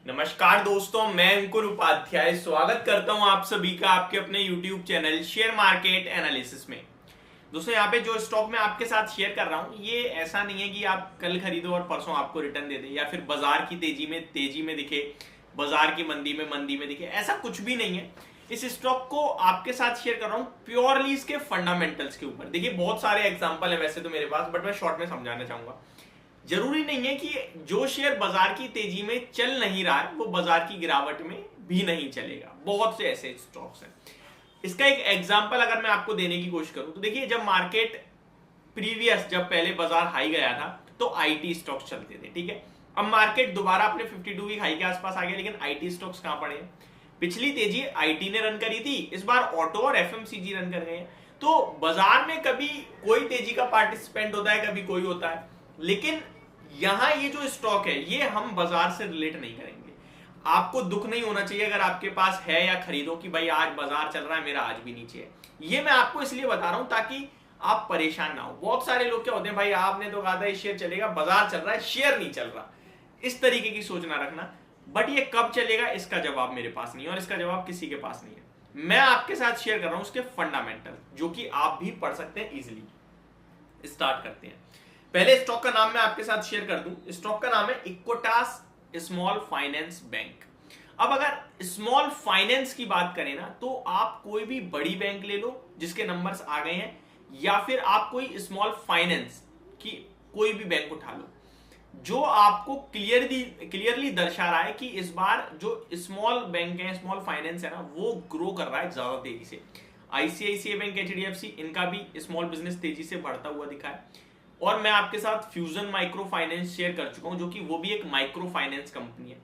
नमस्कार दोस्तों, मैं अंकुर उपाध्याय स्वागत करता हूं आप सभी का आपके अपने YouTube channel share market analysis में। दोस्तों, यहाँ पे जो स्टॉक मैं आपके साथ शेयर कर रहा हूँ ये ऐसा नहीं है कि आप कल खरीदो और परसों आपको रिटर्न दे दे, या फिर बाजार की तेजी में दिखे, बाजार की मंदी में दिखे, ऐसा कुछ भी नहीं है। इस स्टॉक को आपके साथ शेयर कर रहा हूँ प्योरली इसके फंडामेंटल्स के ऊपर। देखिए, बहुत सारे एग्जाम्पल है वैसे तो मेरे पास, बट मैं शॉर्ट में समझाना चाहूंगा। जरूरी नहीं है कि जो शेयर बाजार की तेजी में चल नहीं रहा है वो बाजार की गिरावट में भी नहीं चलेगा। बहुत से ऐसे स्टॉक्स हैं। इसका एक एग्जांपल अगर मैं आपको देने की कोशिश करूं तो देखिए, जब मार्केट जब पहले बाजार हाई गया था तो आईटी स्टॉक्स चलते थे, ठीक है। अब मार्केट दोबारा अपने 52 वीक हाई के आसपास आ गया, लेकिन आईटी स्टॉक्स कहां पड़े हैं? पिछली तेजी आईटी ने रन करी थी, इस बार ऑटो और एफएमसीजी रन कर गए हैं। तो बाजार में कभी कोई तेजी का पार्टिसिपेंट होता है, कभी कोई होता है, लेकिन यहां ये जो स्टॉक है ये हम बाजार से रिलेट नहीं करेंगे। आपको दुख नहीं होना चाहिए अगर आपके पास है या खरीदो कि भाई आज बाजार चल रहा है, मेरा आज भी नीचे है। ये मैं आपको इसलिए बता रहा हूं ताकि आप परेशान ना हो। बहुत सारे लोग क्या होते हैं, भाई आपने तो कहा था ये शेयर चलेगा, बाजार चल रहा है, शेयर नहीं चल रहा। इस तरीके की सोच ना रखना। बट ये कब चलेगा इसका जवाब मेरे पास नहीं है, और इसका जवाब किसी के पास नहीं है। मैं आपके साथ शेयर कर रहा हूं उसके फंडामेंटल, जो कि आप भी पढ़ सकते हैं इजिली। स्टार्ट करते हैं। पहले स्टॉक का नाम मैं आपके साथ शेयर कर दूं। स्टॉक का नाम है इक्विटास स्मॉल फाइनेंस बैंक। अब अगर स्मॉल फाइनेंस की बात करें ना, तो आप कोई भी बड़ी बैंक ले लो जिसके नंबर्स आ गए हैं, या फिर आप कोई स्मॉल फाइनेंस की कोई भी बैंक उठा लो जो आपको क्लियरली दर्शा रहा है कि इस बार जो स्मॉल बैंक है, स्मॉल फाइनेंस है ना, वो ग्रो कर रहा है ज्यादा तेजी से। आईसीआईसीआई बैंक, एचडीएफसी, इनका भी स्मॉल बिजनेस तेजी से बढ़ता हुआ दिखा है। और मैं आपके साथ फ्यूजन माइक्रो फाइनेंस शेयर कर चुका हूं, जो कि वो भी एक माइक्रो फाइनेंस कंपनी है,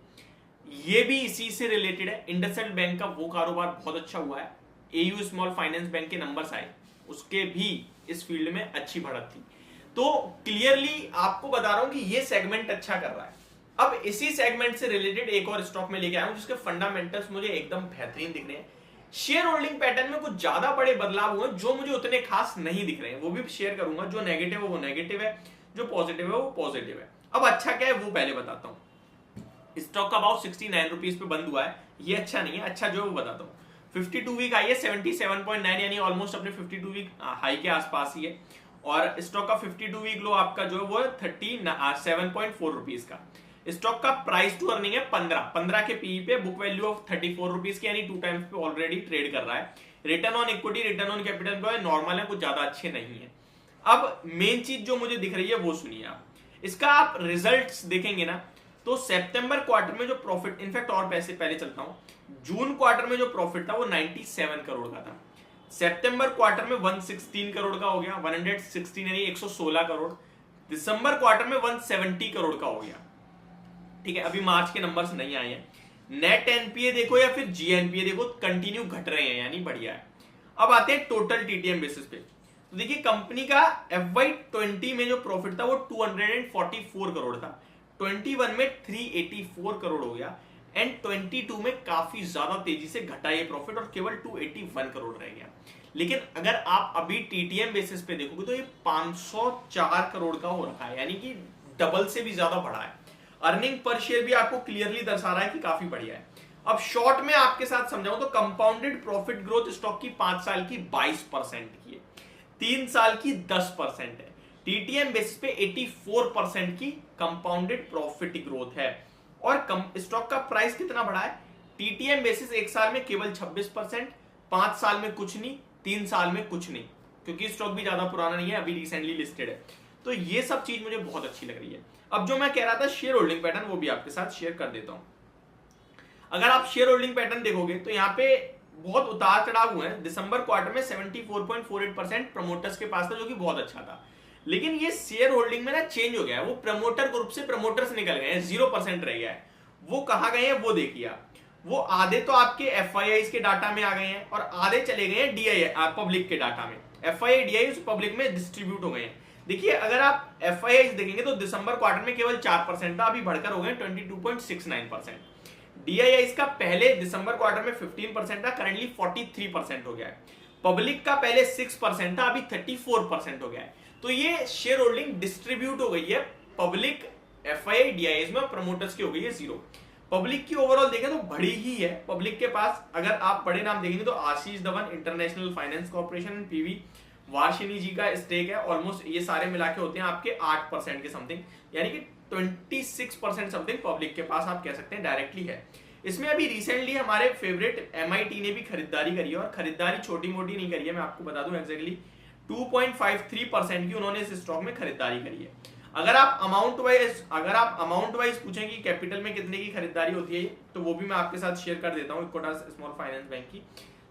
ये भी इसी से रिलेटेड है। इंडसइंड बैंक का वो कारोबार बहुत अच्छा हुआ है। एयू स्मॉल फाइनेंस बैंक के नंबर्स आए, उसके भी इस फील्ड में अच्छी बढ़त थी। तो क्लियरली आपको बता रहा हूं कि ये सेगमेंट अच्छा कर रहा है। अब इसी सेगमेंट से रिलेटेड एक और स्टॉक में लेके आया हूं जिसके फंडामेंटल्स मुझे एकदम बेहतरीन दिख रहे हैं। शेयर होल्डिंग पैटर्न में कुछ ज्यादा बड़े बदलाव हुए जो मुझे उतने खास नहीं दिख रहे हैं, वो भी शेयर करूंगा। जो नेगेटिव है वो नेगेटिव है, जो पॉजिटिव है वो पॉजिटिव है। अब अच्छा क्या है वो पहले बताता हूं। स्टॉक का भाव 69 रुपीज पे बंद हुआ है, ये अच्छा नहीं है। अच्छा जो है वो बताता हूँ। 52 वीक हाई है 77.9, यानी ऑलमोस्ट अपने 52 वीक हाई के आसपास ही है। और स्टॉक का 52 वीक लो आपका जो है वो 37.4 रुपीज का। स्टॉक का प्राइस टू अर्निंग है 15 के पीई पे, बुक वैल्यू ऑफ 34 रुपीज की, यानी 2 टाइम्स पे ऑलरेडी ट्रेड कर रहा है। Return on equity, return on capital को नॉर्मल है, कुछ ज्यादा अच्छे नहीं है। अब मेन चीज जो मुझे दिख रही है वो सुनिए आप। इसका आप रिजल्ट्स देखेंगे ना, तो सितंबर क्वार्टर में जो प्रॉफिट, इनफैक्ट और पैसे पहले चलता हूं, जून क्वार्टर में जो प्रॉफिट था वो 97 करोड़ का था। सितंबर क्वार्टर में 116 करोड़ का हो गया, 116 यानी 116 करोड़। दिसंबर क्वार्टर में 170 करोड़ का हो गया, ठीक है। अभी मार्च के नंबर्स नहीं आए हैं। नेट एनपीए देखो या फिर जीएनपीए देखो, कंटिन्यू घट रहे हैं, यानी बढ़िया है। अब आते हैं टोटल टीटीएम बेसिस पे। तो देखिए, कंपनी का FY20 में जो प्रॉफिट था वो 244 करोड़ था, 21 में 384 करोड़ हो गया, एंड 22 में काफी ज्यादा तेजी से घटा ये प्रॉफिट और केवल 281 करोड़ रह गया। लेकिन अगर आप अभी टीटीएम बेसिस पे देखोगे तो ये 504 करोड़ का हो रखा है, यानी कि डबल से भी ज्यादा बढ़ा है। अर्निंग पर शेयर भी आपको क्लियरली दर्शा रहा है कि काफी बढ़िया है। अब शॉर्ट में आपके साथ समझाऊं तो कंपाउंडेड प्रॉफिट ग्रोथ स्टॉक की 5 साल की 22% की है, 3 साल की 10% है। टीटीएम बेसिस पे 84% की कंपाउंडेड प्रॉफिट ग्रोथ है। और स्टॉक का प्राइस कितना बढ़ा है? टीटीएम बेसिस 1 साल में केवल 26%, 5 साल में कुछ नहीं, 3 साल में कुछ नहीं, क्योंकि स्टॉक भी ज्यादा पुराना नहीं है, अभी रिसेंटली लिस्टेड है। तो ये सब चीज मुझे बहुत अच्छी लग रही है। अब जो मैं कह रहा था शेयर होल्डिंग पैटर्न, वो भी आपके साथ शेयर कर देता हूं। अगर आप शेयर होल्डिंग पैटर्न देखोगे तो यहाँ पे बहुत उतार चढ़ाव हुए हैं। दिसंबर क्वार्टर में 74.48% प्रमोटर्स के पास था, जो कि बहुत अच्छा था। लेकिन ये शेयर होल्डिंग में ना चेंज हो गया है, वो प्रमोटर ग्रुप से प्रमोटर्स निकल गए हैं, 0% रह गया है। वो कहां गए हैं वो देखिए। वो आधे तो आपके एफआईआई के डाटा में आ गए हैं और आधे चले गए हैं डीआई पब्लिक के डाटा में। एफआईआई डीआई पब्लिक में डिस्ट्रीब्यूट हो गए हैं। देखिए, अगर आप एफआईआई देखेंगे तो दिसंबर क्वार्टर में केवल 4% था, अभी बढ़कर हो गए 22.69%। डीआईआई का पहले दिसंबर क्वार्टर में 15% था, करंटली 43% हो गया है। पब्लिक का पहले 6% था, अभी 34% हो गया है। तो ये शेयर होल्डिंग डिस्ट्रीब्यूट हो गई है, पब्लिक एफआईआई डीआईएस में, प्रमोटर्स की हो गई है 0। पब्लिक की ओवरऑल देखें तो बड़ी ही है पब्लिक के पास। अगर आप बड़े नाम देखेंगे तो Ashish Dhawan, international finance corporation, P V Varshini ji का स्टेक है ऑलमोस्ट, ये सारे मिला के होते हैं आपके 8% के समथिंग, यानी कि 26% समथिंग पब्लिक के पास आप कह सकते हैं डायरेक्टली है। इसमें अभी रिसेंटली हमारे फेवरेट MIT ने भी खरीदारी करी है, और खरीदारी छोटी मोटी नहीं करी है, मैं आपको बता दूं एक्जैक्टली 2.53% की उन्होंने इस स्टॉक में खरीदारी करी है। अगर आप अमाउंट वाइज पूछें कि कैपिटल में कितने की खरीदारी होती है, तो वो भी मैं आपके साथ शेयर कर देता हूं। इक्विटास स्मॉल फाइनेंस बैंक की,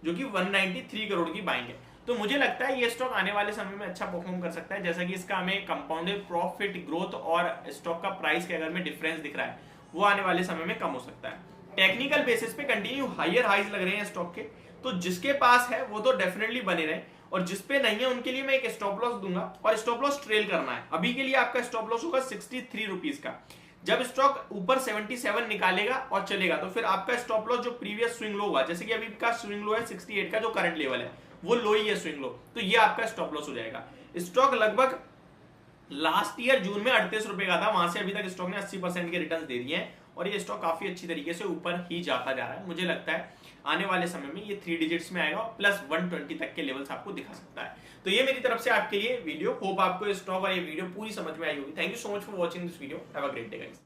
जो कि 193 करोड़ की बाइंग है। तो मुझे लगता है ये स्टॉक आने वाले समय में अच्छा परफॉर्म कर सकता है, जैसा कि इसका हमें कंपाउंडेड प्रॉफिट ग्रोथ और स्टॉक का प्राइस के अगर में डिफरेंस दिख रहा है, वो आने वाले समय में कम हो सकता है। टेक्निकल बेसिस पे कंटिन्यू हायर हाइज लग रहे हैं स्टॉक के, तो जिसके पास है वो तो डेफिनेटली बने रहे, और जिसपे नहीं है उनके लिए मैं एक स्टॉप लॉस दूंगा, और स्टॉप लॉस ट्रेल करना है। अभी के लिए आपका स्टॉप लॉस होगा 63 रुपीज का। जब स्टॉक ऊपर 77 निकालेगा और चलेगा, तो फिर आपका स्टॉप लॉस जो प्रीवियस स्विंग लो होगा, जैसे कि अभी का स्विंग लो है 68 का, जो करंट लेवल है वो लो ही है स्विंग लो, तो ये आपका स्टॉप लॉस हो जाएगा। स्टॉक लगभग लास्ट ईयर जून में 38 रुपए का था, वहां से अभी तक स्टॉक ने 80% के रिटर्न दे दिए हैं, और ये स्टॉक काफी अच्छी तरीके से ऊपर ही जाता जा रहा है। मुझे लगता है आने वाले समय में ये 3 डिजिट्स में आएगा, प्लस 120 तक के लेवल्स आपको दिखा सकता है। तो ये मेरी तरफ से आपके लिए वीडियो, होप आपको ये स्टॉक और ये वीडियो पूरी समझ में आई होगी। Thank you so much for watching this video, have a great day guys.